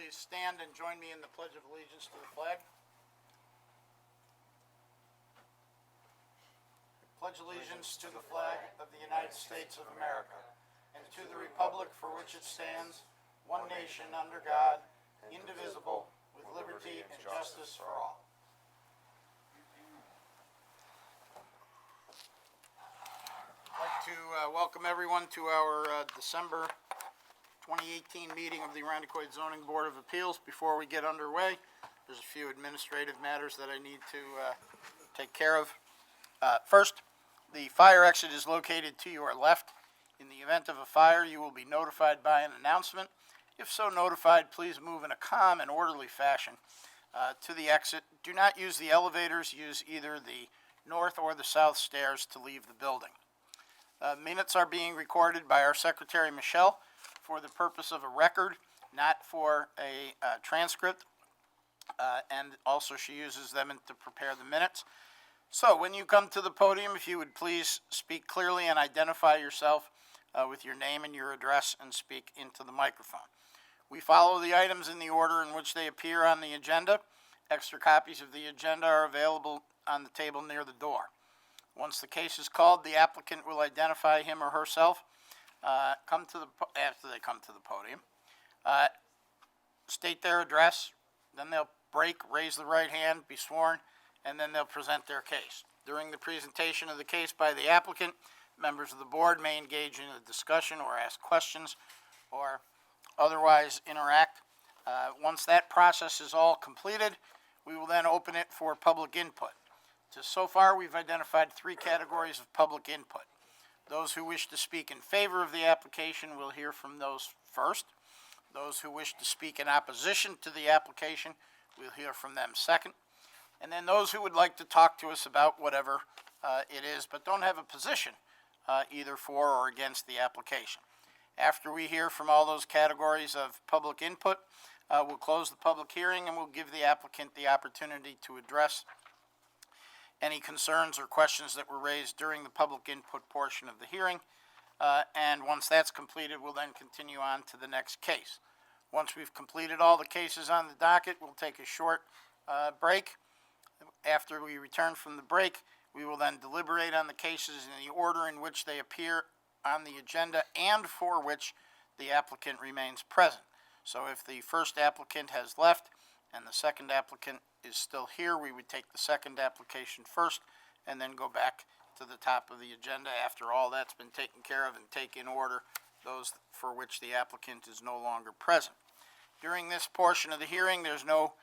please stand and join me in the Pledge of Allegiance to the flag. I pledge allegiance to the flag of the United States of America and to the republic for which it stands, one nation under God, indivisible, with liberty and justice for all. I'd like to welcome everyone to our December 2018 meeting of the Irondequoit Zoning Board of Appeals. Before we get underway, there's a few administrative matters that I need to take care of. First, the fire exit is located to your left. In the event of a fire, you will be notified by an announcement. If so notified, please move in a calm and orderly fashion to the exit. Do not use the elevators. Use either the north or the south stairs to leave the building. Minutes are being recorded by our secretary, Michelle, for the purpose of a record, not for a transcript, and also she uses them to prepare the minutes. So when you come to the podium, if you would please speak clearly and identify yourself with your name and your address and speak into the microphone. We follow the items in the order in which they appear on the agenda. Extra copies of the agenda are available on the table near the door. Once the case is called, the applicant will identify him or herself, after they come to the podium, state their address, then they'll raise the right hand, be sworn, and then they'll present their case. During the presentation of the case by the applicant, members of the board may engage in a discussion or ask questions or otherwise interact. Once that process is all completed, we will then open it for public input. So far, we've identified 3 categories of public input. Those who wish to speak in favor of the application will hear from those first. Those who wish to speak in opposition to the application will hear from them second. And then those who would like to talk to us about whatever it is, but don't have a position either for or against the application. After we hear from all those categories of public input, we'll close the public hearing and we'll give the applicant the opportunity to address any concerns or questions that were raised during the public input portion of the hearing. And once that's completed, we'll then continue on to the next case. Once we've completed all the cases on the docket, we'll take a short break. After we return from the break, we will then deliberate on the cases in the order in which they appear on the agenda and for which the applicant remains present. So if the first applicant has left and the second applicant is still here, we would take the second application first and then go back to the top of the agenda after all that's been taken care of and take in order those for which the applicant is no longer present. During this portion of the hearing, there's no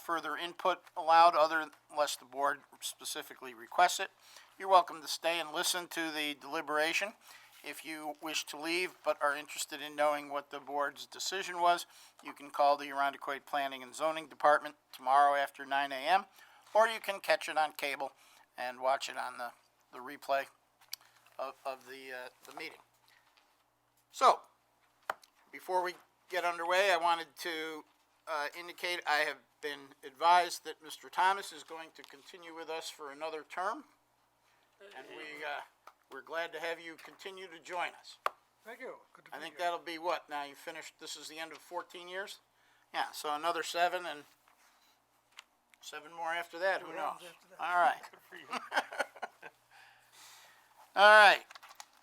further input allowed unless the board specifically requests it. You're welcome to stay and listen to the deliberation. If you wish to leave but are interested in knowing what the board's decision was, you can call the Irondequoit Planning and Zoning Department tomorrow after 9 a.m. or you can catch it on cable and watch it on the replay of the meeting. So, before we get underway, I wanted to indicate I have been advised that Mr. Thomas is going to continue with us for another term, and we're glad to have you continue to join us. Thank you. Good to be I think here. that'll be what, now you finished, this is the end of 14 years? Yeah, so another 7 and 7 more after that, who knows? After that. All right. Good for you. All right,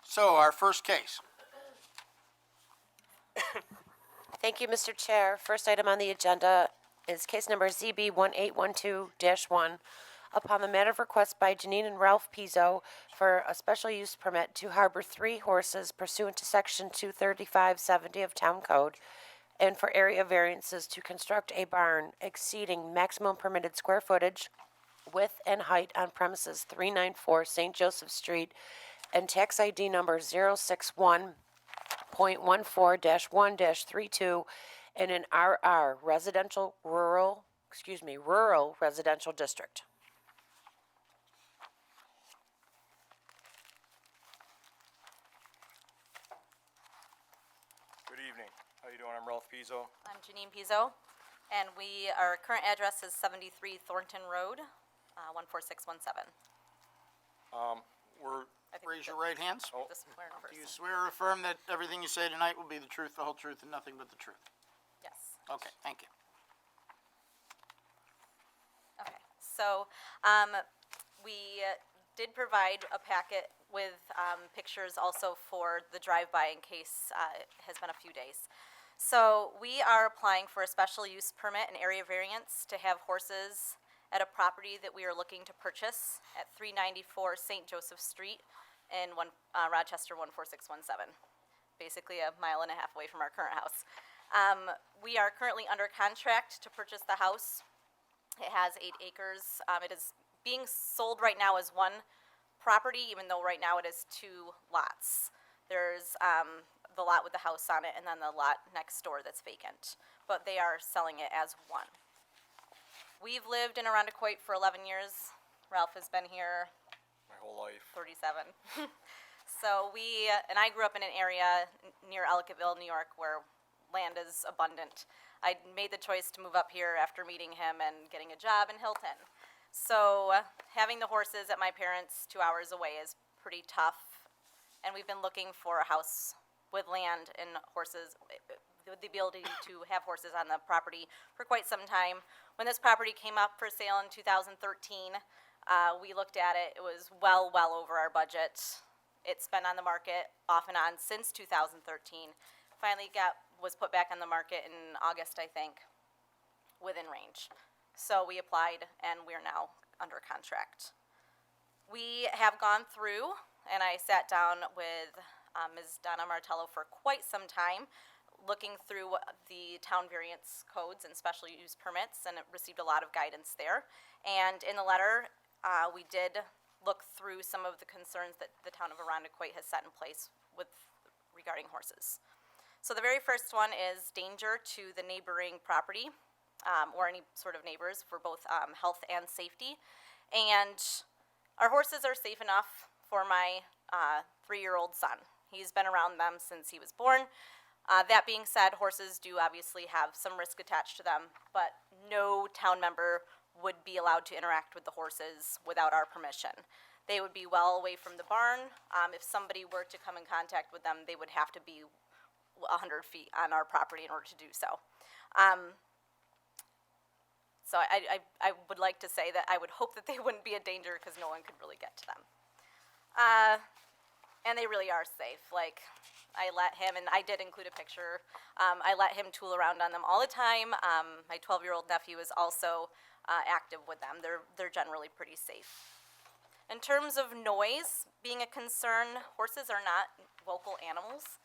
so our first case. Thank you, Mr. Chair. First item on the agenda is case number ZB 1812-1. Upon the matter of request by Janine and Ralph Pizzo for a special use permit to harbor 3 horses pursuant to section 23570 of Town Code, and for area variances to construct a barn exceeding maximum permitted square footage, width, and height on premises 394 St. Joseph Street, and tax ID number 061.14-1-32 in an RR rural residential district. Good evening. How you doing? I'm Ralph Pizzo. I'm Janine Pizzo, and our current address is 73 Thornton Road, 14617. Raise your right hands. This is where in Do you person. swear or affirm that everything you say tonight will be the truth, the whole truth, and nothing but the truth? Yes. Okay, thank you. Okay, so, we did provide a packet with, pictures also for the drive-by in case, it has been a few days. So, we are applying for a special use permit and area variance to have horses at a property that we are looking to purchase at 394 St. Joseph Street in Rochester 14617. Basically a mile and a half away from our current house. We are currently under contract to purchase the house. It has 8 acres. It is being sold right now as one property, even though right now it is 2 lots. There's the lot with the house on it, and then the lot next door that's vacant. But they are selling it as one. We've lived in Arundecoit for 11 years. Ralph has been here My whole life. 37. So and I grew up in an area near Ellicottville, New York, where land is abundant. I made the choice to move up here after meeting him and getting a job in Hilton. So having the horses at my parents' 2 hours away is pretty tough. And we've been looking for a house with land and horses, with the ability to have horses on the property for quite some time. When this property came up for sale in 2013, we looked at it. It was well over our budget. It's been on the market off and on since 2013. Finally was put back on the market in August, I think, within range. So we applied, and we're now under contract. We have gone through, and I sat down with Ms. Donna Martello for quite some time, looking through the town variance codes and special use permits, and received a lot of guidance there. And in the letter, we did look through some of the concerns that the town of Arundecoit has set in place regarding horses. So the very first one is danger to the neighboring property, or any sort of neighbors for both health and safety. And our horses are safe enough for my 3-year-old son. He's been around them since he was born. That being said, horses do obviously have some risk attached to them, but no town member would be allowed to interact with the horses without our permission. They would be well away from the barn. If somebody were to come in contact with them, they would have to be 100 feet on our property in order to do so. So I would like to say that I would hope that they wouldn't be a danger because no one could really get to them. And they really are safe. Like, I let him, and I did include a picture, I let him tool around on them all the time. My 12-year-old nephew is also active with them. They're generally pretty safe. In terms of noise being a concern, horses are not vocal animals.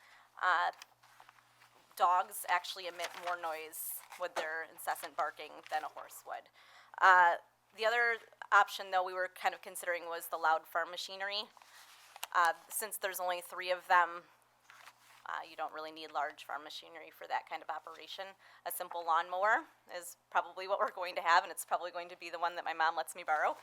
Dogs actually emit more noise with their incessant barking than a horse would. The other option, though, we were kind of considering was the loud farm machinery. Since there's only 3 of them, you don't really need large farm machinery for that kind of operation. A simple lawnmower is probably what we're going to have, and it's probably going to be the one that my mom lets me borrow.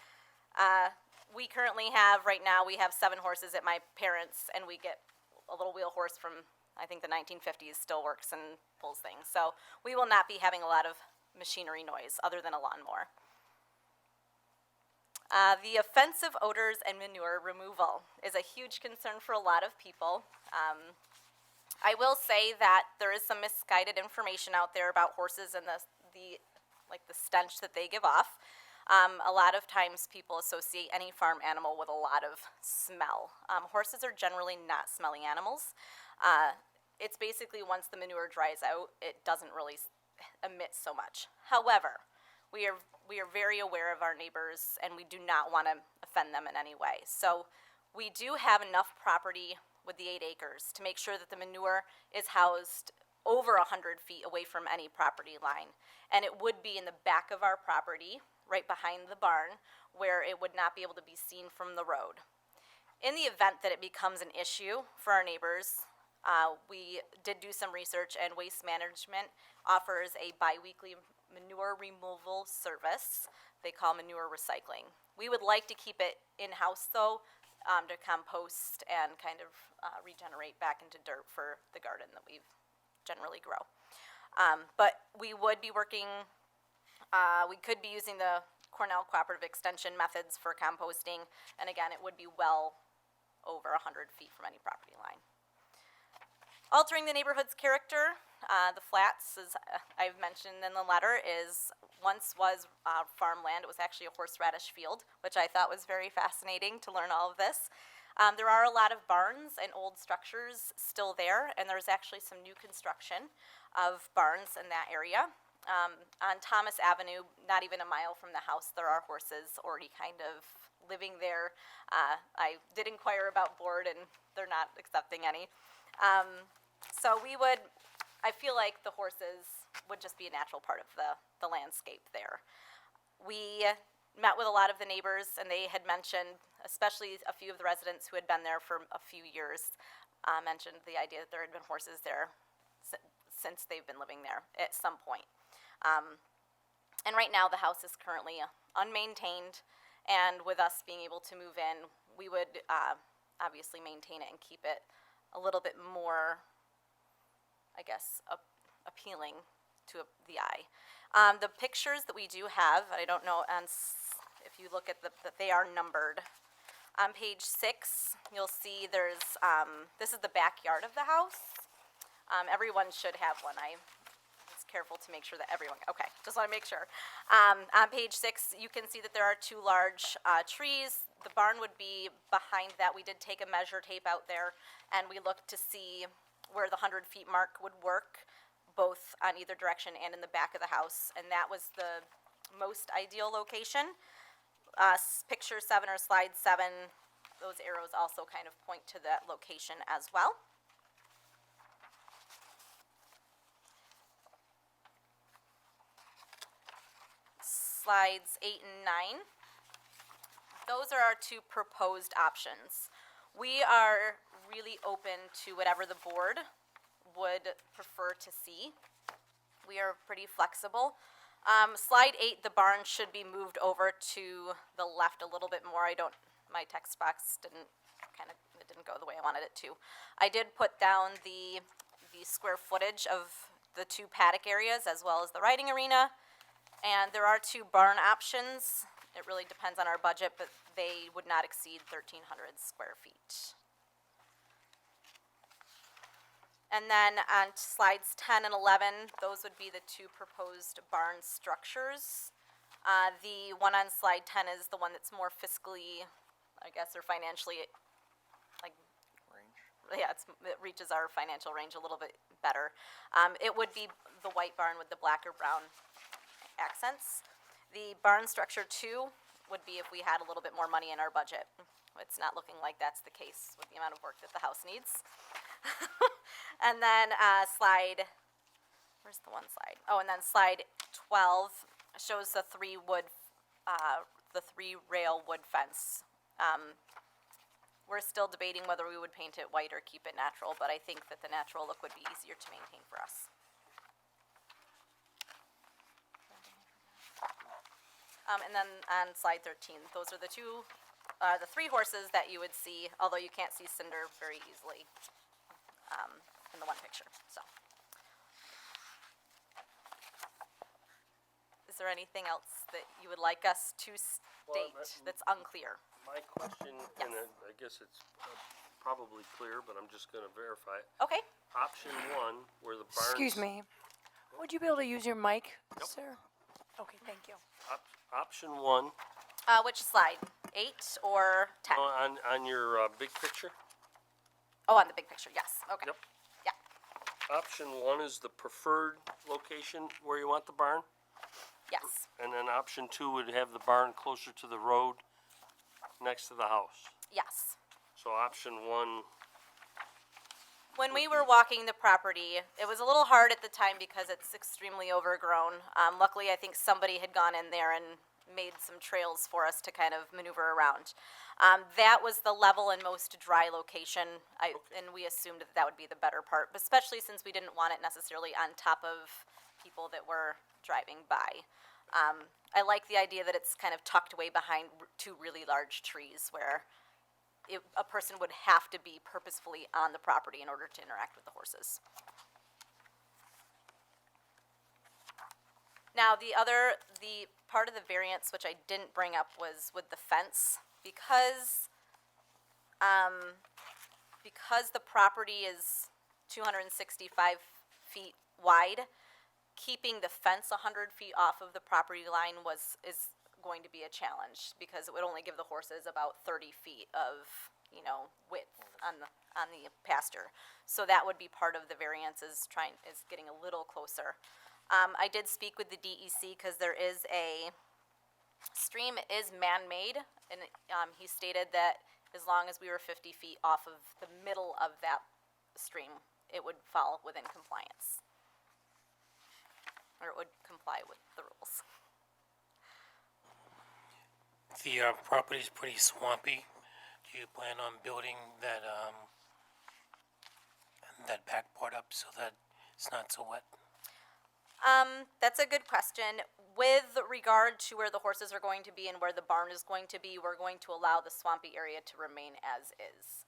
We currently have, right now, we have 7 horses at my parents', and we get a little wheel horse from, I think, the 1950s, still works and pulls things. So we will not be having a lot of machinery noise other than a lawnmower. The offensive odors and manure removal is a huge concern for a lot of people. I will say that there is some misguided information out there about horses and the stench that they give off. A lot of times people associate any farm animal with a lot of smell. Horses are generally not smelly animals. It's basically once the manure dries out, it doesn't really emit so much. However, we are very aware of our neighbors, and we do not want to offend them in any way. So we do have enough property with the 8 acres to make sure that the manure is housed over 100 feet away from any property line. And it would be in the back of our property, right behind the barn, where it would not be able to be seen from the road. In the event that it becomes an issue for our neighbors, we did do some research, and Waste Management offers a bi-weekly manure removal service they call manure recycling. We would like to keep it in-house, though, to compost and kind of regenerate back into dirt for the garden that we generally grow. But we would be working, we could be using the Cornell Cooperative Extension methods for composting, and again, it would be well over 100 feet from any property line. Altering the neighborhood's character the flats, as I've mentioned in the letter, once was farmland. It was actually a horseradish field, which I thought was very fascinating to learn all of this. There are a lot of barns and old structures still there, and there's actually some new construction of barns in that area. On Thomas Avenue, not even a mile from the house, there are horses already kind of living there. I did inquire about board, and they're not accepting any. So I feel like the horses would just be a natural part of the landscape there. We met with a lot of the neighbors, and they had mentioned, especially a few of the residents who had been there for a few years, mentioned the idea that there had been horses there since they've been living there at some point. And right now, the house is currently unmaintained, and with us being able to move in, we would obviously maintain it and keep it a little bit more, I guess, appealing to the eye. The pictures that we do have, I don't know, and if you look at that they are numbered. On page 6, you'll see there's, this is the backyard of the house. Everyone should have one. I was careful to make sure that everyone, okay, just want to make sure. On page 6, you can see that there are 2 large trees. The barn would be behind that. We did take a measure tape out there, and we looked to see where the 100 feet mark would work, both on either direction and in the back of the house, and that was the most ideal location. Picture 7 or slide 7, those arrows also kind of point to that location as well. Slides 8 and 9. Those are our 2 proposed options. We are really open to whatever the board would prefer to see. We are pretty flexible. Slide 8, the barn should be moved over to the left a little bit more. My text box it didn't go the way I wanted it to. I did put down the square footage of the 2 paddock areas as well as the riding arena. And there are 2 barn options. It really depends on our budget, but they would not exceed 1,300 square feet. And then on slides 10 and 11, those would be the 2 proposed barn structures. The one on slide 10 is the one that's more fiscally, I guess, or financially, like, yeah, it reaches our financial range a little bit better. It would be the white barn with the black or brown accents. The barn structure 2 would be if we had a little bit more money in our budget. It's not looking like that's the case with the amount of work that the house needs. And then where's the one slide? Oh, and then slide 12 shows the 3 rail wood fence. We're still debating whether we would paint it white or keep it natural, but I think that the natural look would be easier to maintain for us. And then on slide 13, those are the 3 horses that you would see, although you can't see Cinder very easily in the one picture. So, is there anything else that you would like us to state that's unclear? My question, and I guess it's probably clear, but I'm just gonna verify it. Okay. Option 1, where the barns. Excuse me. Would you be able to use your mic, sir? Okay, thank you. Option 1, Which slide? 8 or 10? on your big picture. Oh, on the big picture, yes. Okay. Yep. Yeah. Option 1 is the preferred location where you want the barn, Yes. and then option 2 would have the barn closer to the road next to the house. Yes. So option 1, When we were walking the property, it was a little hard at the time because it's extremely overgrown. Luckily, I think somebody had gone in there and made some trails for us to kind of maneuver around. That was the level and most dry location, and we assumed that would be the better part, especially since we didn't want it necessarily on top of people that were driving by. I like the idea that it's kind of tucked away behind 2 really large trees where a person would have to be purposefully on the property in order to interact with the horses. Now, the part of the variance which I didn't bring up was with the fence. Because the property is 265 feet wide. Keeping the fence 100 feet off of the property line is going to be a challenge, because it would only give the horses about 30 feet of, width on the pasture. So that would be part of the variance, is getting a little closer. I did speak with the DEC, because there is a stream is man-made, and he stated that as long as we were 50 feet off of the middle of that stream, it would fall within compliance. Or it would comply with the rules. The property's pretty swampy. Do you plan on building that, that back part up so that it's not so wet? That's a good question. With regard to where the horses are going to be and where the barn is going to be, we're going to allow the swampy area to remain as is.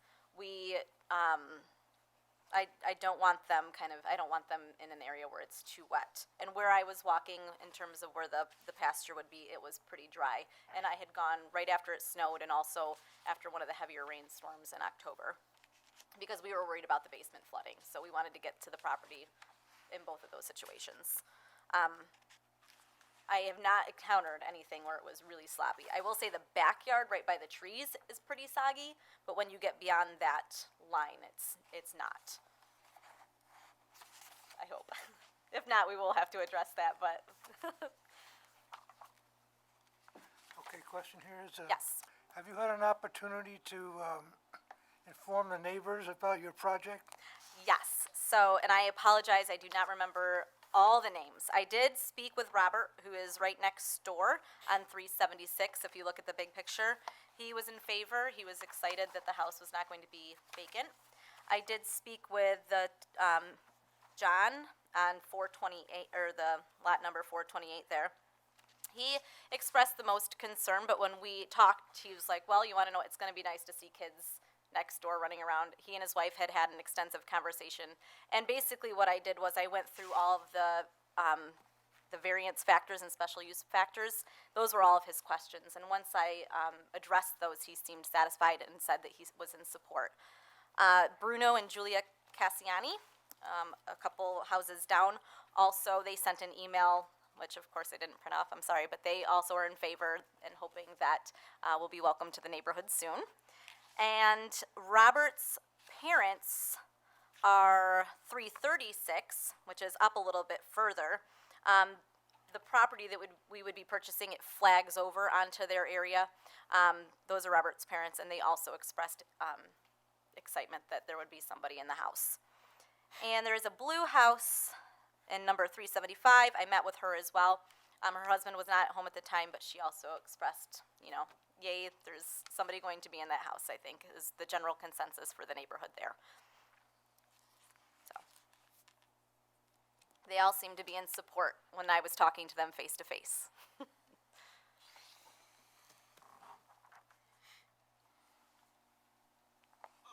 I don't want them in an area where it's too wet. And where I was walking in terms of where the pasture would be, it was pretty dry. And I had gone right after it snowed and also after one of the heavier rainstorms in October, because we were worried about the basement flooding. So we wanted to get to the property in both of those situations. I have not encountered anything where it was really sloppy. I will say the backyard right by the trees is pretty soggy, but when you get beyond that line, it's not. I hope. If not, we will have to address that, but Okay, question here is, yes. have you had an opportunity to inform the neighbors about your project? Yes. So, and I apologize, I do not remember all the names. I did speak with Robert, who is right next door on 376, if you look at the big picture. He was in favor. He was excited that the house was not going to be vacant. I did speak with John on 428, or the lot number 428 there. He expressed the most concern, but when we talked, he was like, well, you want to know, it's going to be nice to see kids next door running around. He and his wife had an extensive conversation, and basically what I did was I went through all of the variance factors and special use factors. Those were all of his questions, and once I addressed those, he seemed satisfied and said that he was in support. Bruno and Julia Cassiani, a couple houses down, also they sent an email, which of course I didn't print off, I'm sorry, but they also are in favor and hoping that we'll be welcome to the neighborhood soon. And Robert's parents are 336, which is up a little bit further. The property that we would be purchasing, it flags over onto their area. Those are Robert's parents, and they also expressed excitement that there would be somebody in the house. And there is a blue house in number 375. I met with her as well. Her husband was not at home at the time, but she also expressed, yay, there's somebody going to be in that house, I think, is the general consensus for the neighborhood there. So, they all seemed to be in support when I was talking to them face to face.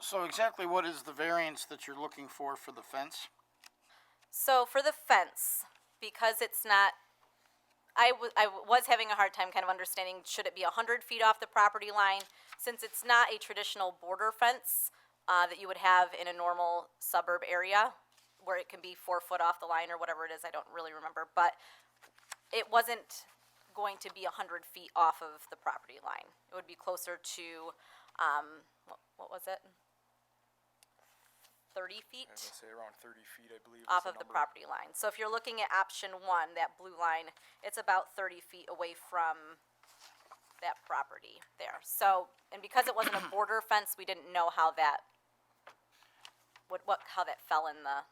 So exactly what is the variance that you're looking for the fence? So for the fence, because it's not, I was having a hard time kind of understanding, should it be 100 feet off the property line? Since it's not a traditional border fence that you would have in a normal suburb area, where it can be 4 foot off the line or whatever it is, I don't really remember. But it wasn't going to be 100 feet off of the property line. It would be closer to, what was it? 30 feet? I was gonna say around 30 feet, I believe. Off is of the number. property line. So if you're looking at option 1, that blue line, it's about 30 feet away from that property there. So, and because it wasn't a border fence, we didn't know how that how that fell in the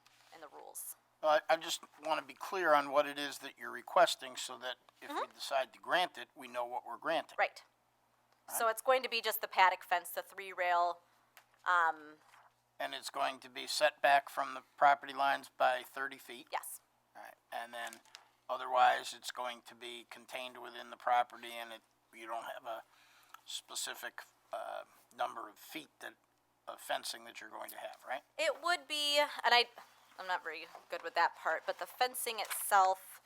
rules. I just want to be clear on what it is that you're requesting, so that if we decide to grant it, we know what we're granting. Right. So it's going to be just the paddock fence, the 3-rail, And it's going to be set back from the property lines by 30 feet? yes. All right, and then otherwise, it's going to be contained within the property, and you don't have a specific number of feet of fencing that you're going to have, right? It would be, and I'm not very good with that part, but the fencing itself,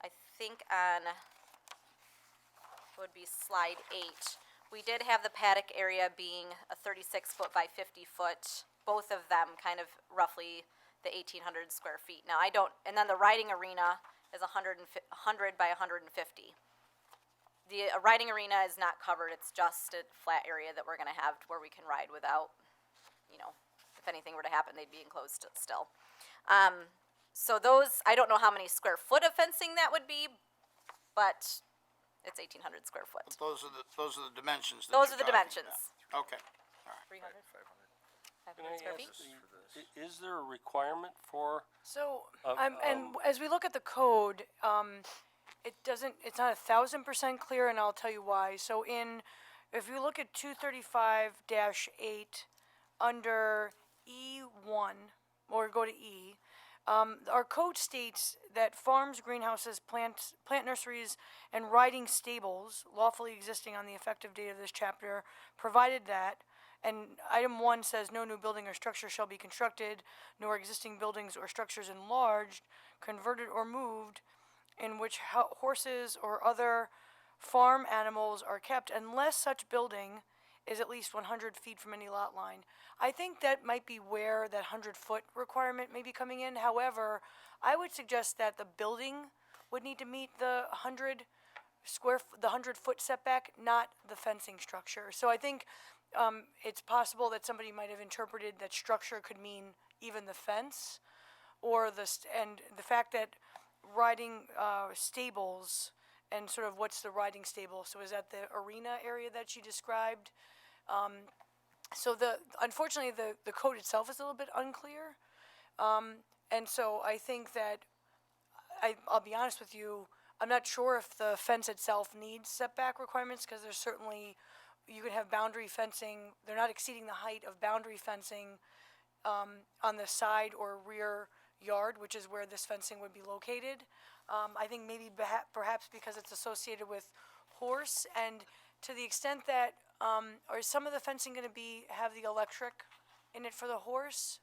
I think would be slide 8. We did have the paddock area being a 36 foot by 50 foot, both of them kind of roughly the 1,800 square feet. Now, I don't, and then the riding arena is 100 by 150. The riding arena is not covered, it's just a flat area that we're gonna have where we can ride without, you know, if anything were to happen, they'd be enclosed still. So those, I don't know how many square foot of fencing that would be, but it's 1,800 square foot. Those are the dimensions that Those you're are the talking dimensions. about. Okay. 300? Can I 500 square ask, feet? is there a requirement for, So, and as we look at the code, it doesn't, it's not 1,000% clear, and I'll tell you why. So if you look at 235-8, under E1, or go to E, our code states that farms, greenhouses, plant nurseries, and riding stables lawfully existing on the effective date of this chapter, provided that, and item 1 says, no new building or structure shall be constructed, nor existing buildings or structures enlarged, converted, or moved, in which horses or other farm animals are kept, unless such building is at least 100 feet from any lot line. I think that might be where that 100-foot requirement may be coming in. However, I would suggest that the building would need to meet the 100-foot setback, not the fencing structure. So I think it's possible that somebody might have interpreted that structure could mean even the fence, or and the fact that riding stables, and sort of what's the riding stable? So is that the arena area that she described? So unfortunately the code itself is a little bit unclear, and so I think that I'll be honest with you, I'm not sure if the fence itself needs setback requirements, because there's certainly, you can have boundary fencing, they're not exceeding the height of boundary fencing on the side or rear yard, which is where this fencing would be located. I think maybe perhaps because it's associated with horse, and to the extent that, are some of the fencing gonna have the electric in it for the horse?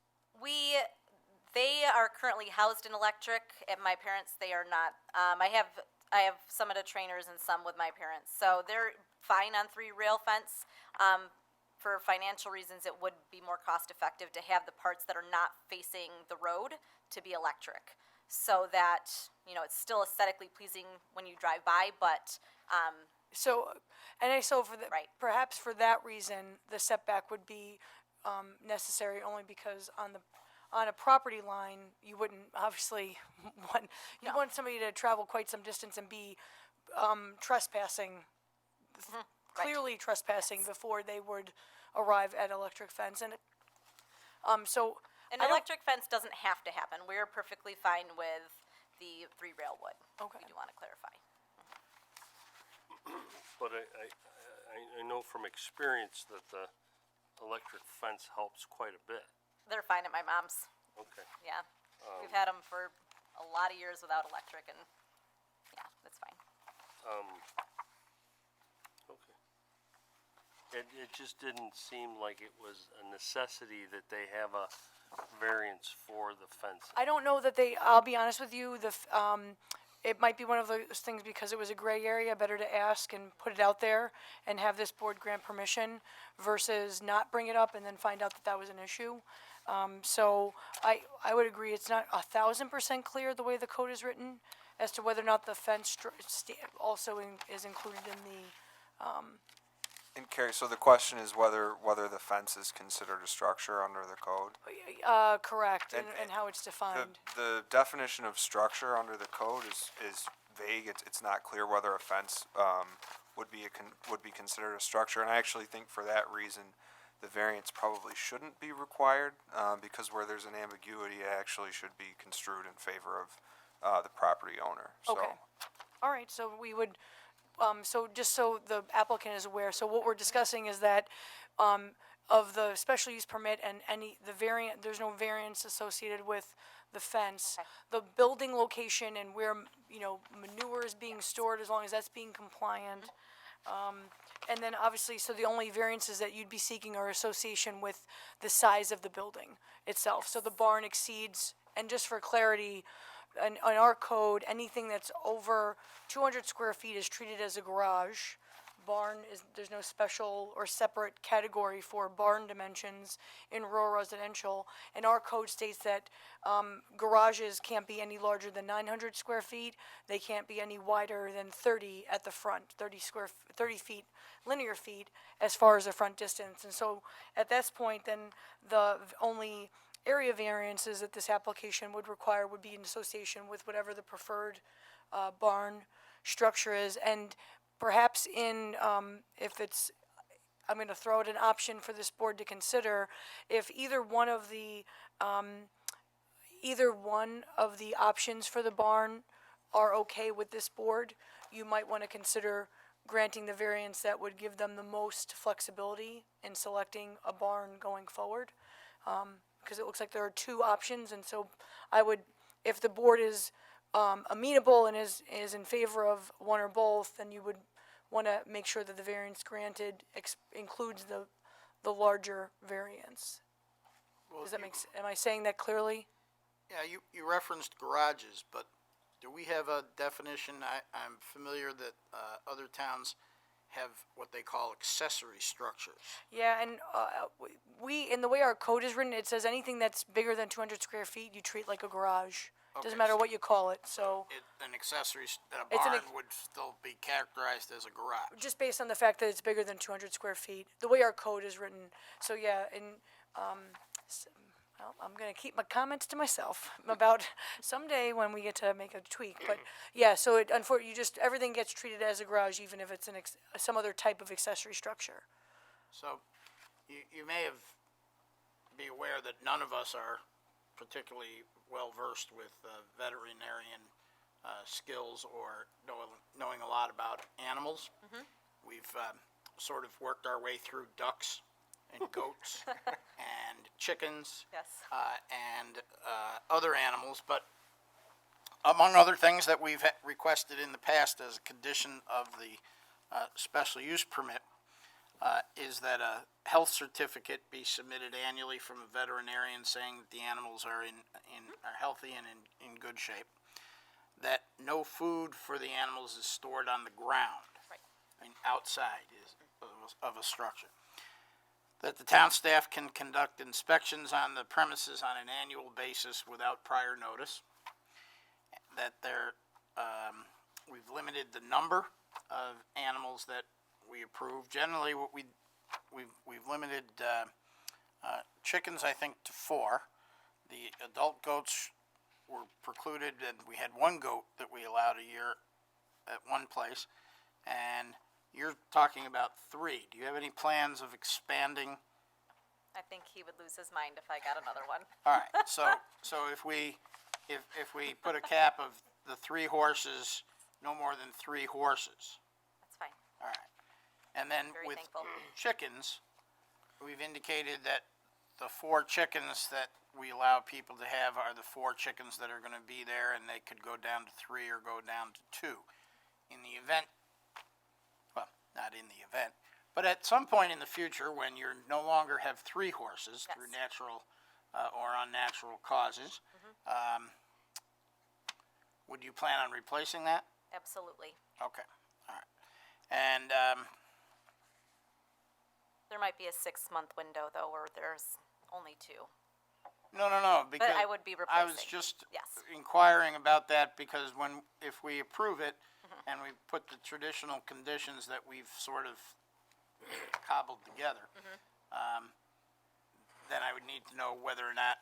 They are currently housed in electric. At my parents, they are not. I have some of the trainers and some with my parents, so they're fine on 3-rail fence. For financial reasons, it would be more cost effective to have the parts that are not facing the road to be electric, so that, you know, it's still aesthetically pleasing when you drive by, but, So for the, Right. perhaps for that reason, the setback would be necessary, only because on a property line, you wouldn't obviously want somebody to travel quite some distance and be trespassing, clearly trespassing before they would arrive at electric fence, and so. an I don't- electric fence doesn't have to happen. We're perfectly fine with the 3-rail wood. Okay. We do want to clarify. but I know from experience that the electric fence helps quite a bit. They're fine at my mom's, Okay. yeah. We've had them for a lot of years without electric, and, yeah, that's fine. Okay. It just didn't seem like it was a necessity that they have a variance for the fence. I don't know that I'll be honest with you, it might be one of those things, because it was a gray area, better to ask and put it out there and have this board grant permission versus not bring it up and then find out that was an issue. So I would agree, it's not 1,000% clear the way the code is written as to whether or not the fence also is included in the, And Carrie, so the question is whether the fence is considered a structure under the code? correct, and And- how it's defined. The definition of structure under the code is vague. It's not clear whether a fence would be considered a structure. And I actually think for that reason, the variance probably shouldn't be required, because where there's an ambiguity, it actually should be construed in favor of the property owner. So, Okay. All right, so we would, so just so the applicant is aware, so what we're discussing is that, of the special use permit and there's no variance associated with the fence. Okay. The building location and where, manure is being stored, as long as that's being compliant. And then obviously, so the only variances that you'd be seeking are association with the size of the building itself. So the barn exceeds, and just for clarity, on our code, anything that's over 200 square feet is treated as a garage, there's no special or separate category for barn dimensions in rural residential. And our code states that, garages can't be any larger than 900 square feet. They can't be any wider than 30 at the front, 30 feet, linear feet, as far as the front distance. And so at this point, then the only area variances that this application would require would be in association with whatever the preferred barn structure is. And perhaps if it's, I'm going to throw out an option for this board to consider, if either one of the options for the barn are okay with this board, you might want to consider granting the variance that would give them the most flexibility in selecting a barn going forward. Because it looks like there are two options, and so I would, if the board is amenable and is in favor of one or both, then you would want to make sure that the variance granted includes the larger variance. Does that make, am I saying that clearly? Yeah, you referenced garages, but do we have a definition? I'm familiar that other towns have what they call accessory structures. Yeah, and in the way our code is written, it says anything that's bigger than 200 square feet, you treat like a garage. Okay, Doesn't matter so- what you call it, so, An accessory, a It's an barn ex- would still be characterized as a garage. just based on the fact that it's bigger than 200 square feet, the way our code is written. So, yeah, and, well, I'm gonna keep my comments to myself about someday when we get to make a tweak, but, yeah, so it, everything gets treated as a garage, even if it's some other type of accessory structure. So, you may be aware that none of us are particularly well-versed with veterinarian skills or knowing a lot about animals. We've sort of worked our way through ducks and goats and chickens Yes. and other animals, but among other things that we've requested in the past as a condition of the special use permit is that a health certificate be submitted annually from a veterinarian saying that the animals are are healthy and in good shape. That no food for the animals is stored on the ground. Right. I mean, outside of a structure. That the town staff can conduct inspections on the premises on an annual basis without prior notice. That we've limited the number of animals that we approve. Generally, what we've limited chickens, I think, to 4. The adult goats were precluded, and we had 1 goat that we allowed a year at one place. And you're talking about 3. Do you have any plans of expanding? I think he would lose his mind if I got another one. All right, so if we put a cap of the 3 horses, no more than 3 horses. That's fine. All right. And then Very with thankful. chickens, we've indicated that the 4 chickens that we allow people to have are the 4 chickens that are gonna be there, and they could go down to 3 or go down to 2. In the event, well, not in the event, but at some point in the future, when you no longer have 3 horses through Yes. natural or unnatural causes, would you plan on replacing that? Absolutely. Okay, all right. And, There might be a 6-month window though where there's only 2. no, because I would be I was replacing. just Yes. inquiring about that because if we approve it and we put the traditional conditions that we've sort of cobbled together, then I would need to know whether or not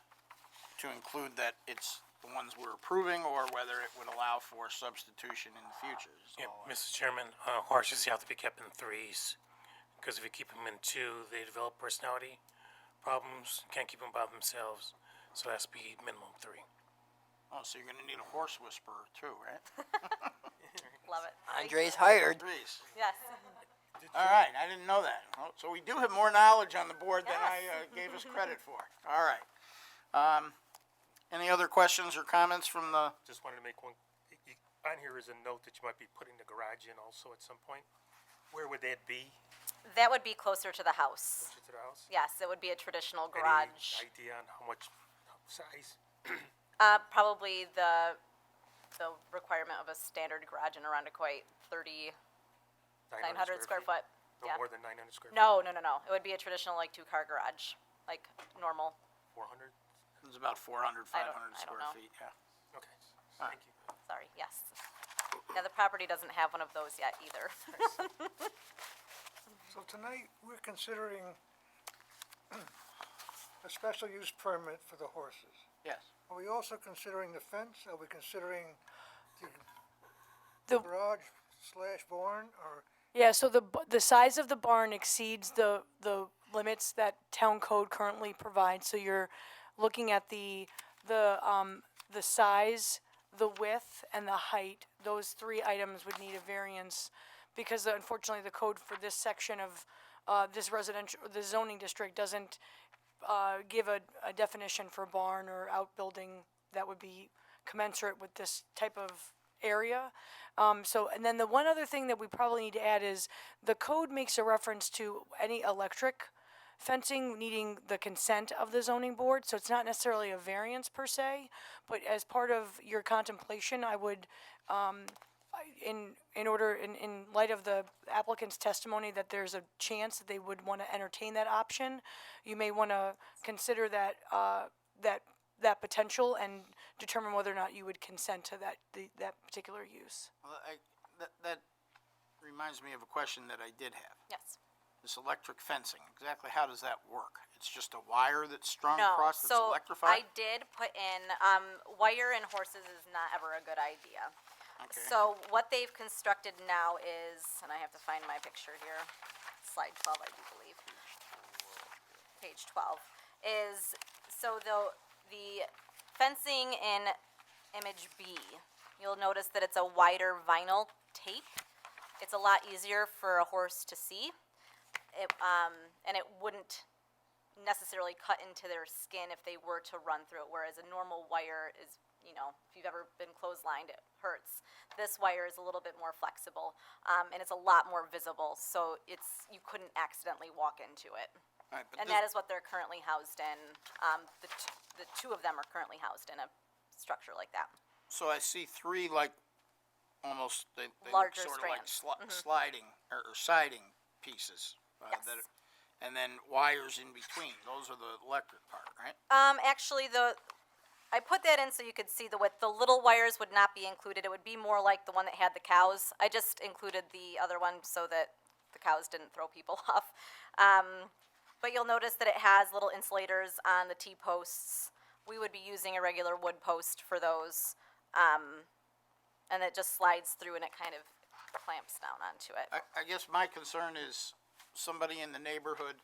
to include that it's the ones we're approving or whether it would allow for substitution in the future. is Yeah, all. Mr. Chairman, horses have to be kept in 3s, because if you keep them in 2, they develop personality problems, can't keep them by themselves, so it has to be minimum 3. Oh, so you're gonna need a horse whisperer too, right? Love it. Andre's hired. Threes. Yes. All right, I didn't know that. Oh, so we do have more knowledge on the board than I gave us credit for. All right. Any other questions or comments from the, Just wanted to make one, on here is a note that you might be putting the garage in also at some point. Where would that be? That would be closer to the house. Closer to the house? Yes, it would be a traditional Any garage. idea on how much size? Probably the requirement of a standard garage in Arundecoit, 30 900 square foot, No yeah. more than 900 square feet? No, no, no, no. It would be a traditional like two-car garage, like normal. 400? It's about 400, I don't- 500 I don't square know. feet, yeah. Okay, thank you. Sorry, yes. Yeah, the property doesn't have one of those yet either. So tonight, we're considering a special use permit for the horses. Yes. Are we also considering the fence? Are we considering The- garage slash barn, or? Yeah, so the size of the barn exceeds the limits that town code currently provides, so you're looking at the size, the width, and the height. Those three items would need a variance, because unfortunately, the code for this section of, this zoning district doesn't, give a definition for barn or outbuilding that would be commensurate with this type of area. And then the one other thing that we probably need to add is the code makes a reference to any electric fencing needing the consent of the zoning board, so it's not necessarily a variance per se, but as part of your contemplation, I would, in light of the applicant's testimony that there's a chance that they would want to entertain that option, you may want to consider that, that potential and determine whether or not you would consent to that particular use. Well, that reminds me of a question that I did have. Yes. This electric fencing, exactly how does that work? It's just a wire that's strung No, across that's so electrified? I did put in, wire and horses is not ever a good idea. Okay. So what they've constructed now is, and I have to find my picture here, slide 12, I do believe. Page 12, is, so the fencing in image B, you'll notice that it's a wider vinyl tape. It's a lot easier for a horse to see. And it wouldn't necessarily cut into their skin if they were to run through it, whereas a normal wire is, you know, if you've ever been clotheslined, it hurts. This wire is a little bit more flexible, and it's a lot more visible, so you couldn't accidentally walk into it. All right, but And this- that is what they're currently housed in. The two of them are currently housed in a structure like that. So I see three like, almost, they look Larger sort of like strands. sliding, or siding pieces. Yes. And then wires in between, those are the electric part, right? Actually, I put that in so you could see the width. The little wires would not be included. It would be more like the one that had the cows. I just included the other one so that the cows didn't throw people off. But you'll notice that it has little insulators on the T-posts. We would be using a regular wood post for those. And it just slides through and it kind of clamps down onto it. I guess my concern is somebody in the neighborhood,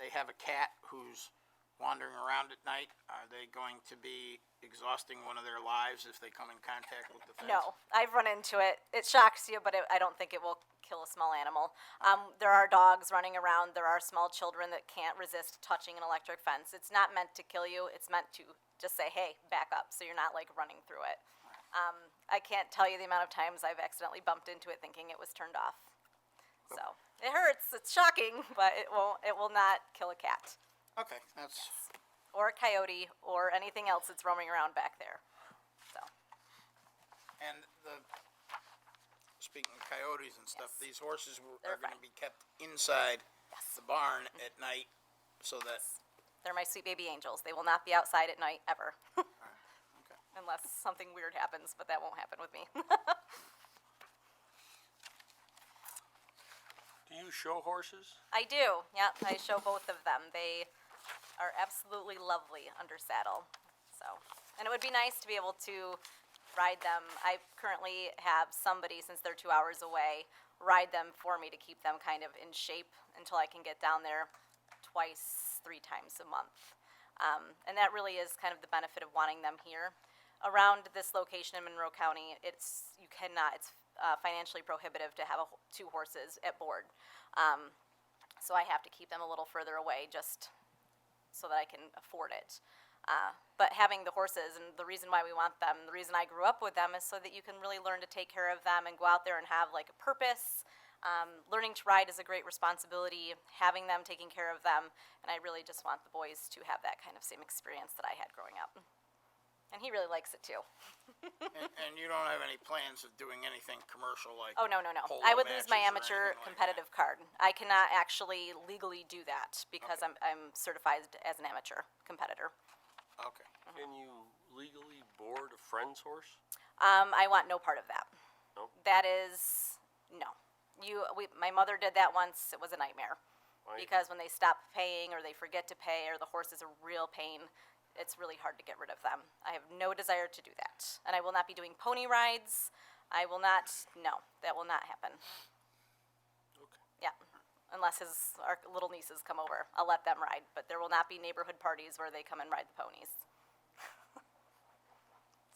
they have a cat who's wandering around at night. Are they going to be exhausting one of their lives if they come in contact with the fence? No, I've run into it. It shocks you, but I don't think it will kill a small animal. There are dogs running around. There are small children that can't resist touching an electric fence. It's not meant to kill you. It's meant to just say, hey, back up, so you're not like running through it. I can't tell you the amount of times I've accidentally bumped into it thinking it was turned off. So it hurts. It's shocking, but it will not kill a cat Okay, that's, or a coyote or anything else that's roaming around back there. So. and speaking of coyotes and stuff, Yes. these horses They're are gonna fine. be kept inside Yes. the barn at night, so that, They're my sweet baby angels. They will not be outside at night ever. okay. Unless something weird happens, but that won't happen with me. Do you show horses? I do, yeah, I show both of them. They are absolutely lovely under saddle, so. And it would be nice to be able to ride them. I currently have somebody, since they're 2 hours away, ride them for me to keep them kind of in shape until I can get down there twice, 3 times a month. And that really is kind of the benefit of wanting them here. Around this location in Monroe County, it's financially prohibitive to have 2 horses at board. So I have to keep them a little further away just so that I can afford it. But having the horses, and the reason why we want them, the reason I grew up with them is so that you can really learn to take care of them and go out there and have like a purpose. Learning to ride is a great responsibility, having them, taking care of them, and I really just want the boys to have that kind of same experience that I had growing up. And he really likes it too. And you don't have any plans of doing anything commercial like? Oh, no, no, no. polo I would lose my matches or amateur anything like competitive card. I cannot actually legally do that because I'm certified as an amateur competitor. that? Okay. Can you legally board a friend's horse? I want no part of that. No? That is, no. My mother did that once. It was a nightmare. Why? Because when they stop paying or they forget to pay or the horse is a real pain, it's really hard to get rid of them. I have no desire to do that. And I will not be doing pony rides. I will not, no, that will not happen. Okay. Yeah, unless our little nieces come over. I'll let them ride, but there will not be neighborhood parties where they come and ride the ponies.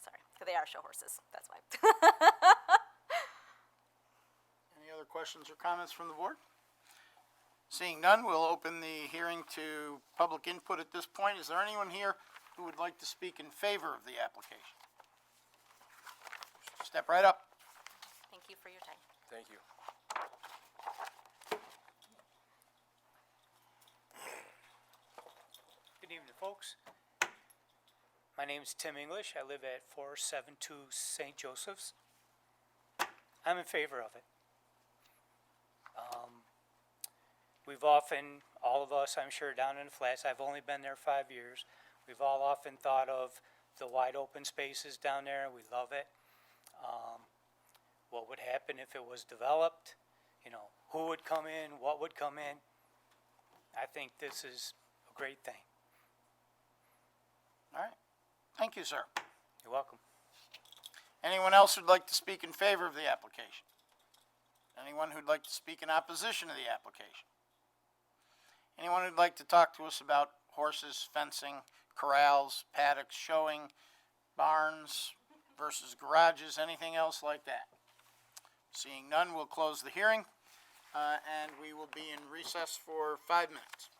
Sorry, because they are show horses, that's why. Any other questions or comments from the board? Seeing none, we'll open the hearing to public input at this point. Is there anyone here who would like to speak in favor of the application? Step right up. Thank you for your time. Thank you. Good evening, folks. My name's Tim English. I live at 472 St. Joseph's. I'm in favor of it. We've often, all of us, I'm sure, down in the flats, I've only been there 5 years. We've all often thought of the wide open spaces down there. We love it. What would happen if it was developed? You know, who would come in? What would come in? I think this is a great thing. All right. Thank you, sir. You're welcome. Anyone else who'd like to speak in favor of the application? Anyone who'd like to speak in opposition to the application? Anyone who'd like to talk to us about horses, fencing, corrals, paddocks, showing, barns versus garages, anything else like that? Seeing none, we'll close the hearing, and we will be in recess for 5 minutes.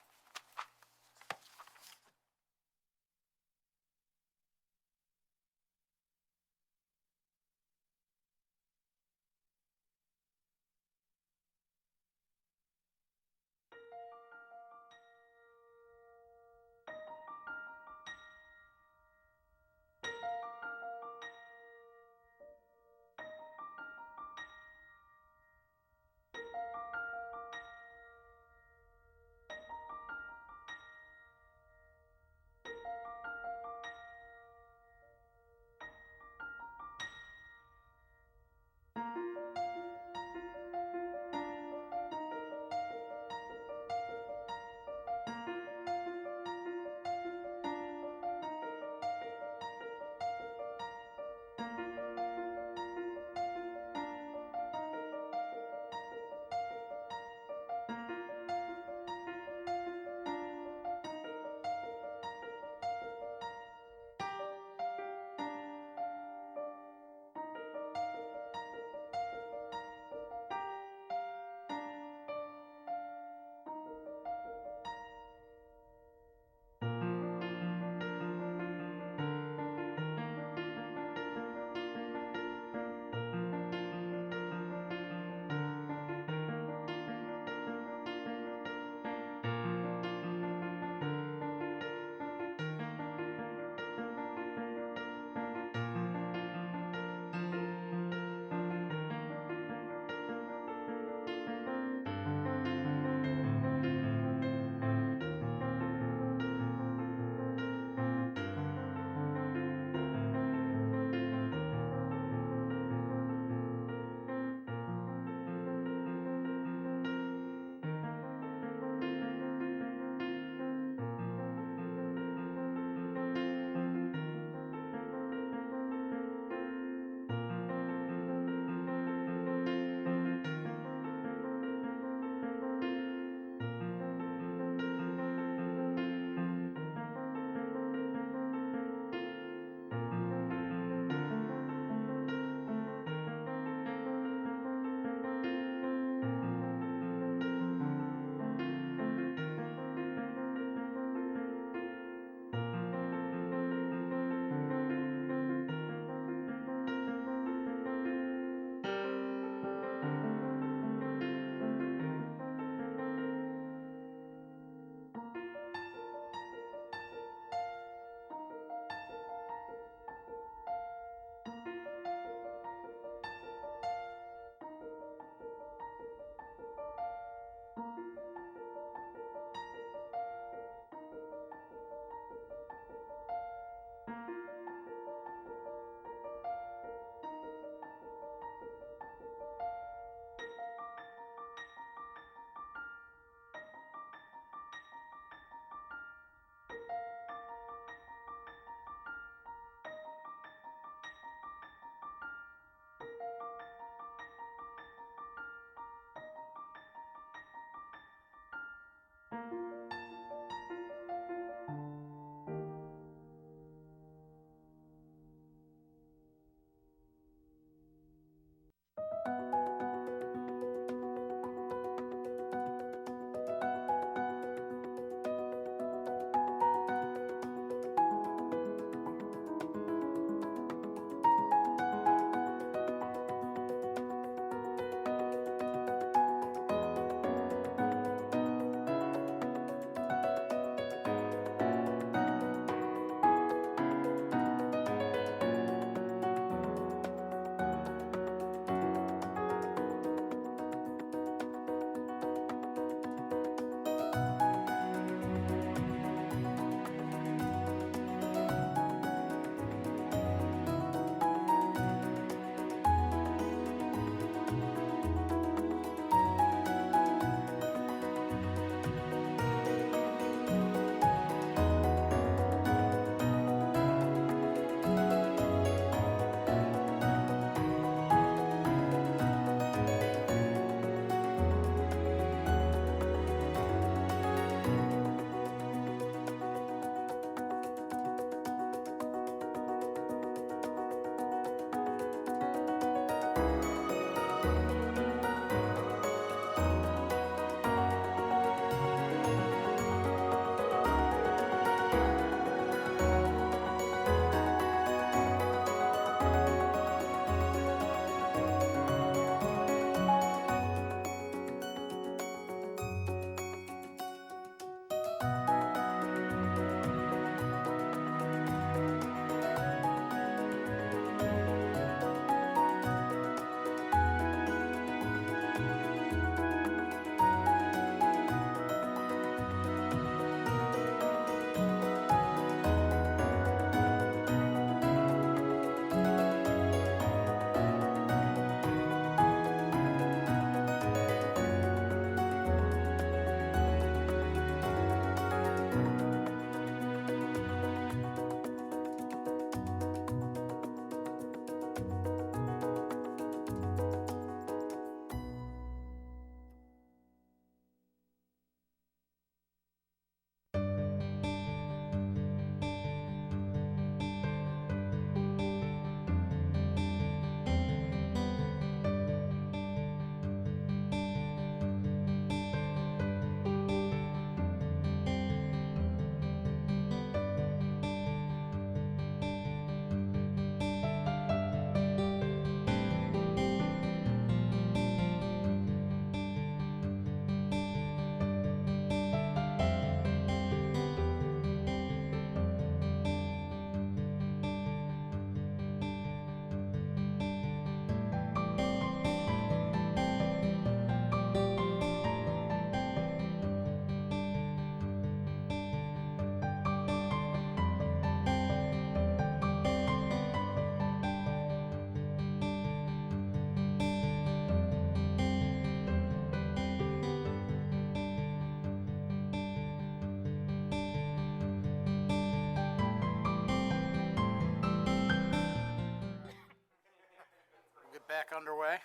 underway?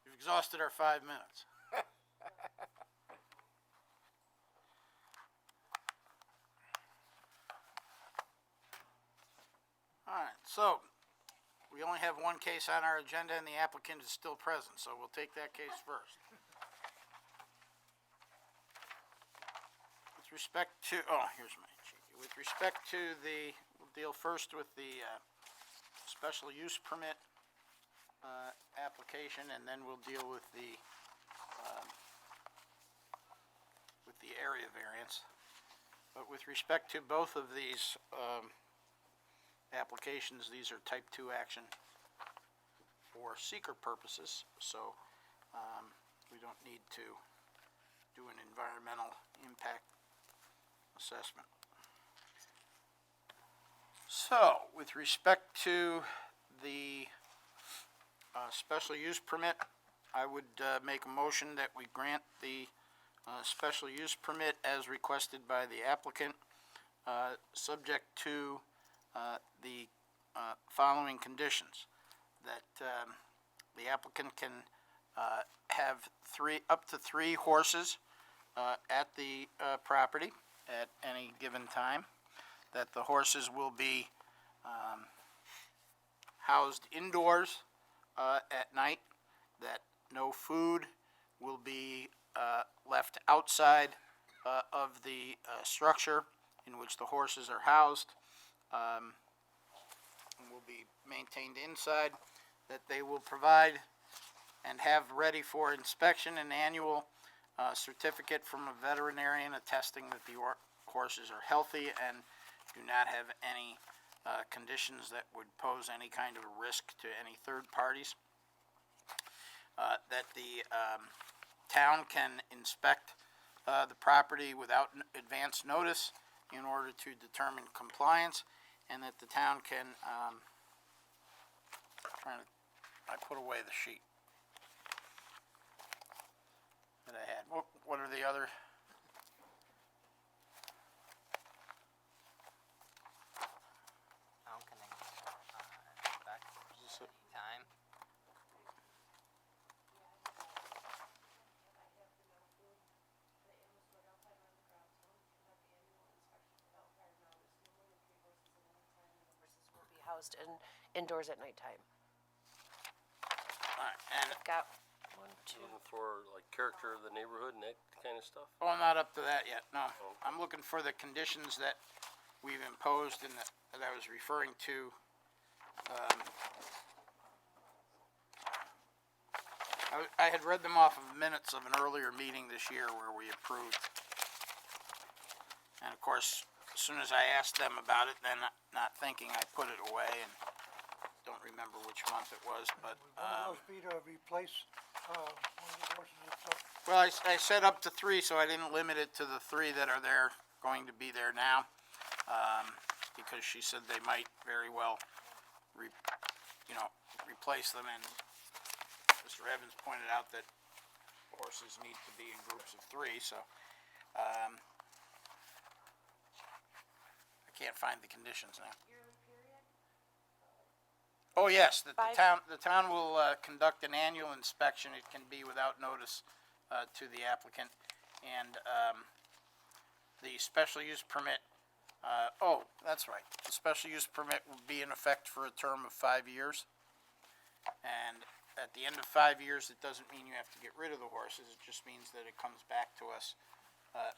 You've exhausted our 5 minutes. All right, so we only have one case on our agenda and the applicant is still present, so we'll take that case first. With respect to, here's my cheeky. With respect to we'll deal first with the special use permit application, and then we'll deal with the area variance. But with respect to both of these applications, these are type 2 action for seeker purposes, so we don't need to do an environmental impact assessment. So, with respect to the special use permit, I would make a motion that we grant the special use permit as requested by the applicant, subject to the following conditions. That the applicant can have up to three horses at the property at any given time. That the horses will be housed indoors at night. That no food will be left outside of the structure in which the horses are housed. Will be maintained inside. That they will provide and have ready for inspection an annual certificate from a veterinarian attesting that the horses are healthy and do not have any conditions that would pose any kind of risk to any third parties. That the town can inspect the property without advance notice in order to determine compliance, and that the town can, I put away the sheet that I had. What are the other? Town can inspect anytime. Will be housed indoors at nighttime. All right, and Got one, two. Looking for like character of the neighborhood and that kind of stuff. oh, I'm not up to that yet, no. I'm looking for the conditions that we've imposed and that I was referring to. I had read them off of minutes of an earlier meeting this year where we approved. And of course, as soon as I asked them about it, then not thinking, I put it away and don't remember which month it was, but, Would one of those be to replace, one of the horses that's up? well, I said up to three, so I didn't limit it to the three that are there, going to be there now. Because she said they might very well replace them, and Mr. Evans pointed out that horses need to be in groups of three, so, I can't find the conditions now. Oh, yes, the town will, conduct an annual inspection. It can be without notice, to the applicant, and, the special use permit, that's right. The special use permit will be in effect for a term of 5 years. And at the end of 5 years, it doesn't mean you have to get rid of the horses. It just means that it comes back to us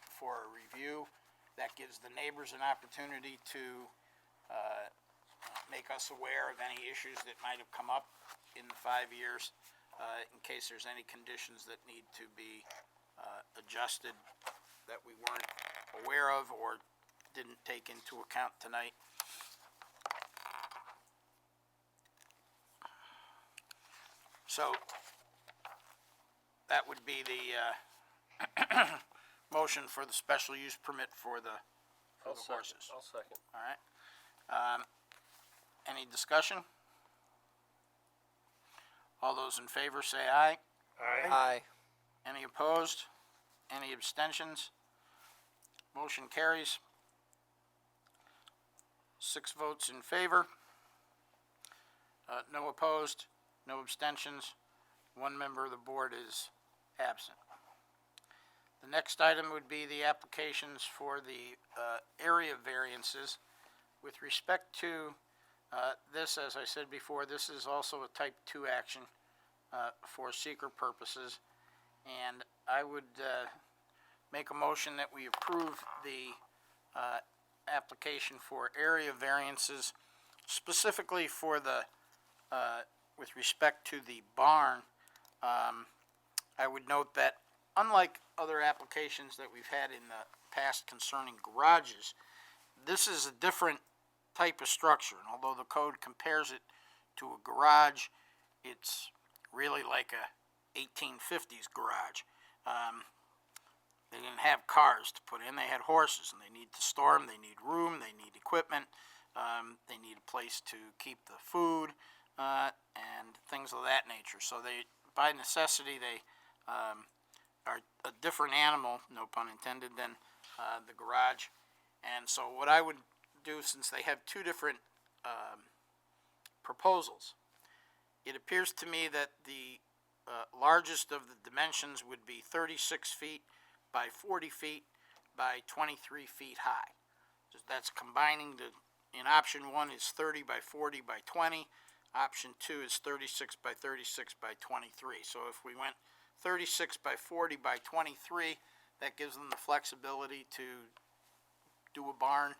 for a review. That gives the neighbors an opportunity to make us aware of any issues that might have come up in the 5 years, in case there's any conditions that need to be adjusted that we weren't aware of or didn't take into account tonight. So that would be the motion for the special use permit for the horses. I'll second. All right. Any discussion? All those in favor say aye. Aye. Any opposed? Any abstentions? Motion carries. 6 votes in favor. No opposed. no abstentions, one member of the board is absent. The next item would be the applications for the area variances. With respect to this, as I said before, this is also a type 2 action for seeker purposes. And I would make a motion that we approve the application for area variances, specifically for the, with respect to the barn. I would note that unlike other applications that we've had in the past concerning garages, this is a different type of structure. And although the code compares it to a garage, it's really like a 1850s garage. They didn't have cars to put in, they had horses, and they need to store them, they need room, they need equipment, they need a place to keep the food, and things of that nature. So they, by necessity, they are a different animal, no pun intended, than the garage. And so what I would do, since they have two different proposals, it appears to me that the largest of the dimensions would be 36 feet by 40 feet by 23 feet high. So that's combining the, in option 1 is 30 by 40 by 20, option 2 is 36 by 36 by 23. So if we went 36 by 40 by 23, that gives them the flexibility to do a barn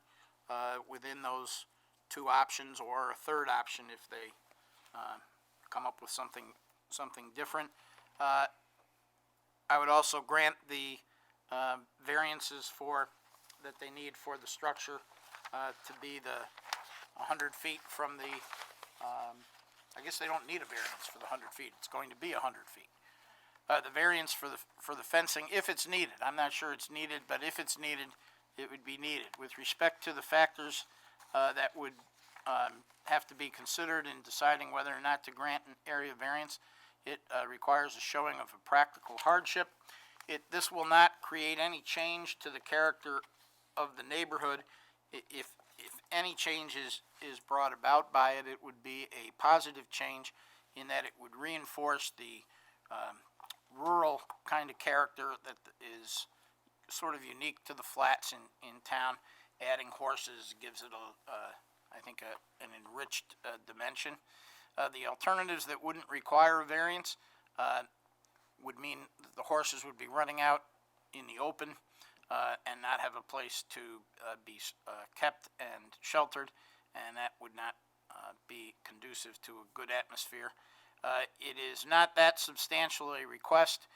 within those two options, or a third option if they come up with something different. I would also grant the variances for, that they need for the structure to be the 100 feet from the, I guess they don't need a variance for the 100 feet, it's going to be 100 feet. The variance for the fencing, if it's needed, I'm not sure it's needed, but if it's needed, it would be needed. With respect to the factors that would have to be considered in deciding whether or not to grant an area variance, it requires a showing of a practical hardship. This will not create any change to the character of the neighborhood. If any change is brought about by it, it would be a positive change in that it would reinforce the rural kind of character that is sort of unique to the flats in town. Adding horses gives it I think an enriched dimension. The alternatives that wouldn't require a variance would mean the horses would be running out in the open and not have a place to be kept and sheltered, and that would not be conducive to a good atmosphere. It is not that substantial a request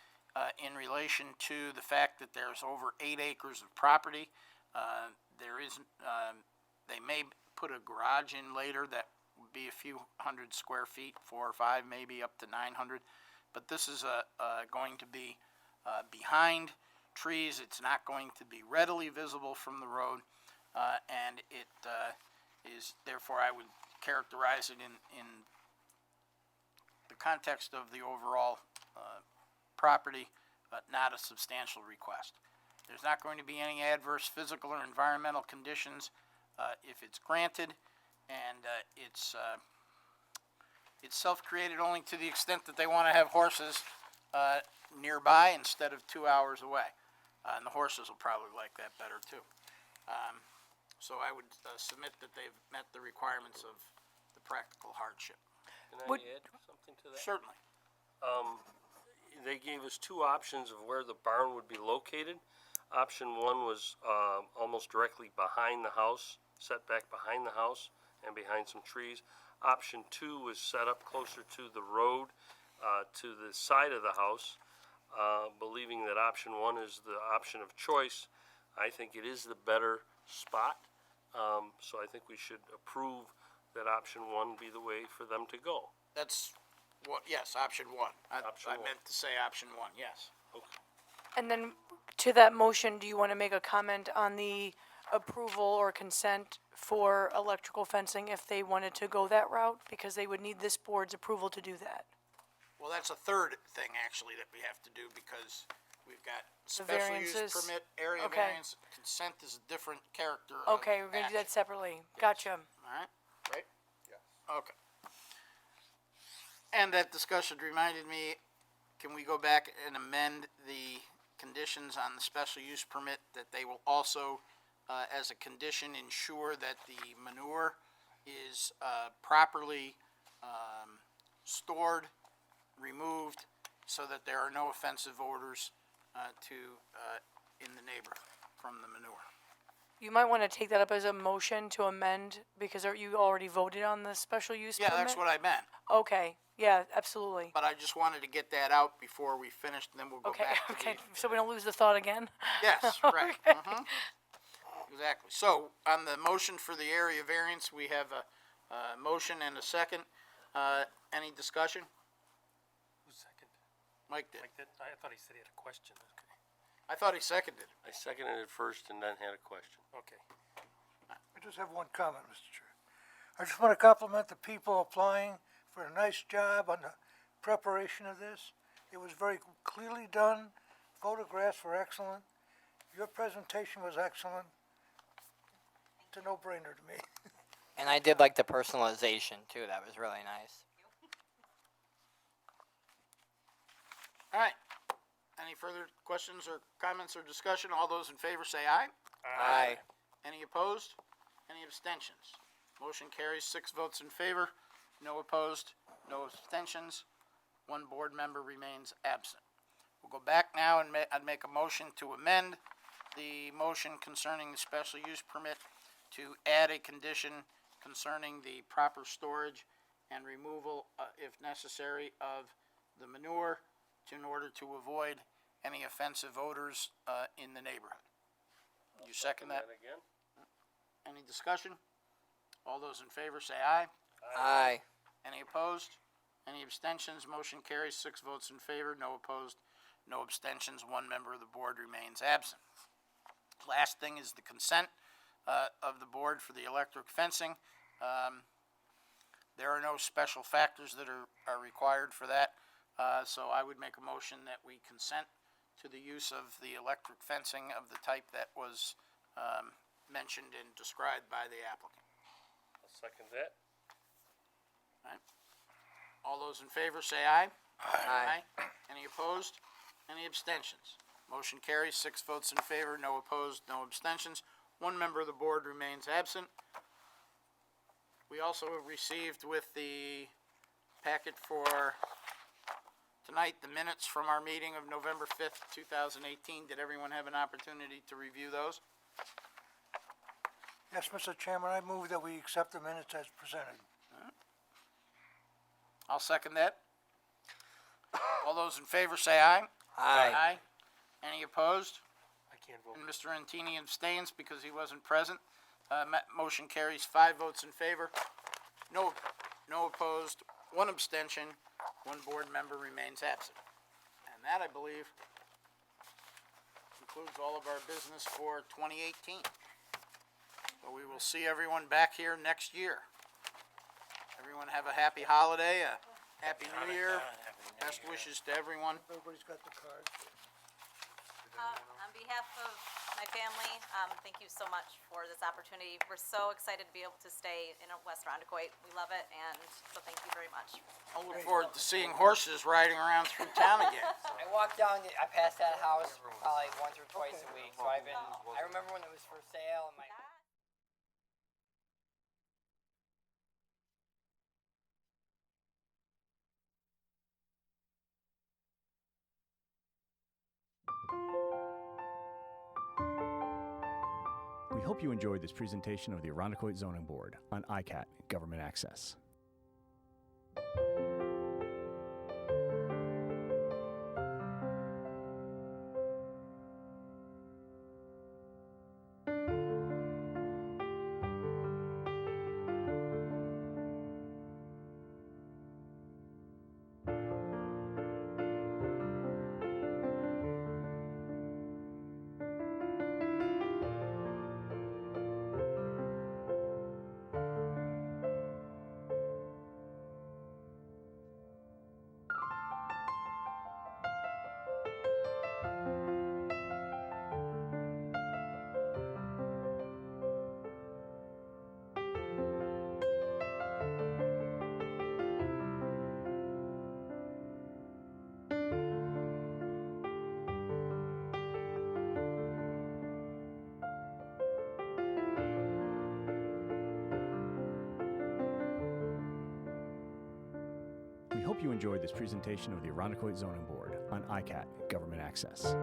in relation to the fact that there's over 8 acres of property. There is, they may put a garage in later that would be a few hundred square feet, 4 or 5, maybe up to 900. But this is going to be behind trees. It's not going to be readily visible from the road, and it is, therefore, I would characterize it in the context of the overall property, but not a substantial request. There's not going to be any adverse physical or environmental conditions if it's granted, and it's self-created only to the extent that they want to have horses nearby instead of 2 hours away. And the horses will probably like that better too. So I would submit that they've met the requirements of the practical hardship. Can I Would- add something to that? Certainly. They gave us two options of where the barn would be located. Option 1 was almost directly behind the house, set back behind the house and behind some trees. Option 2 was set up closer to the road, to the side of the house. Believing that option 1 is the option of choice, I think it is the better spot. So I think we should approve that option 1 be the way for them to go. That's what, yes, option 1. Option I one. meant to say option 1, yes. And then to that motion, do you want to make a comment on the approval or consent for electrical fencing if they wanted to go that route? Because they would need this board's approval to do that. Well, that's a third thing, actually, that we have to do, because we've got special use variances. permit, area Okay. variance, consent is a different character of Okay, we're gonna do that action. separately. Gotcha. All right, right? Yes. Okay. And that discussion reminded me, can we go back and amend the conditions on the special use permit that they will also, as a condition, ensure that the manure is, properly, stored, removed, so that there are no offensive odors, in the neighborhood from the manure. You might want to take that up as a motion to amend, because you already voted on the special use Yeah, permit? that's what I meant, Okay, yeah, absolutely. but I just wanted to get that out before we finished, and then we'll go Okay, back to the. okay, so we don't lose the thought again? Yes, right. Okay. Mhm. Exactly. So, on the motion for the area variance, we have a motion and a second. Any discussion? Who's second? Mike did. Like that, I thought he said he had a question. Okay. I thought he seconded. I seconded it first and then had a question. Okay. I just have one comment, Mr. Chair. I just want to compliment the people applying for a nice job on the preparation of this. It was very clearly done. Photographs were excellent. Your presentation was excellent. It's a no-brainer to me. And I did like the personalization too. That was really nice. All right. Any further questions or comments or discussion? All those in favor say aye. Aye. Any opposed? Any abstentions? Motion carries 6 votes in favor, no opposed, no abstentions. 1 board member remains absent. We'll go back now and I'd make a motion to amend the motion concerning the special use permit to add a condition concerning the proper storage and removal, if necessary, of the manure in order to avoid any offensive odors, in the neighborhood. You second that? Again? Any discussion? All those in favor say aye. Aye. Any opposed? Any abstentions? Motion carries 6 votes in favor, no opposed, no abstentions. 1 member of the board remains absent. Last thing is the consent of the board for the electric fencing. There are no special factors that are required for that, so I would make a motion that we consent to the use of the electric fencing of the type that was mentioned and described by the applicant. I'll second that. All those in favor say aye. Aye. Any opposed? Any abstentions? Motion carries 6 votes in favor, no opposed, no abstentions. 1 member of the board remains absent. We also received with the packet for tonight the minutes from our meeting of November 5th, 2018. Did everyone have an opportunity to review those? Yes, Mr. Chairman, I move that we accept the minutes as presented. I'll second that. All those in favor say aye. Aye. Any opposed? I can't vote. And Mr. Antini abstains because he wasn't present. Motion carries 5 votes in favor, no opposed, 1 abstention, 1 board member remains absent. And that, I believe, concludes all of our business for 2018. So we will see everyone back here next year. Everyone have a happy holiday, a happy new year. Best wishes to everyone. Everybody's got the cards. On behalf of my family, thank you so much for this opportunity. We're so excited to be able to stay in West Rondequoit. We love it, and so thank you very much. I look forward to seeing horses riding around through town again. I walk down. I pass that house probably once or twice a week. So I've been. I remember when it was for sale, and my. We hope you enjoyed this presentation of the Irondequoit Zoning Board on ICAT Government Access. We hope you enjoyed this presentation of the Arundecoit Zoning Board on ICAT Government Access.